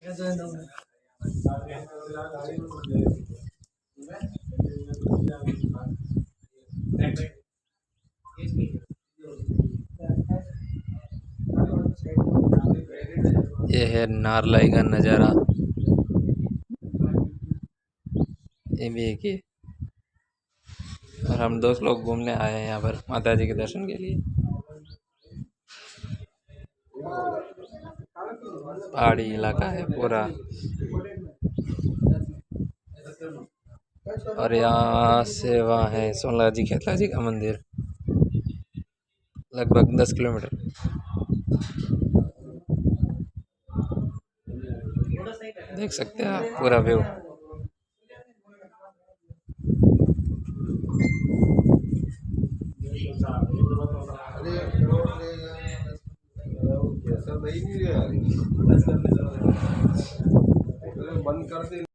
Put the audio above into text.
ये है नारलाई का नज़ारा। ये भी एक ही। और हम दोस्त लोग घूमने आए हैं यहाँ पर माता जी के दर्शन के लिए। पहाड़ी इलाका है पूरा। और यहाँ से वहाँ है सोनला जी खेतला जी का मंदिर, लगभग 10 किलोमीटर। देख सकते हैं आप पूरा व्यू। बंद कर दे।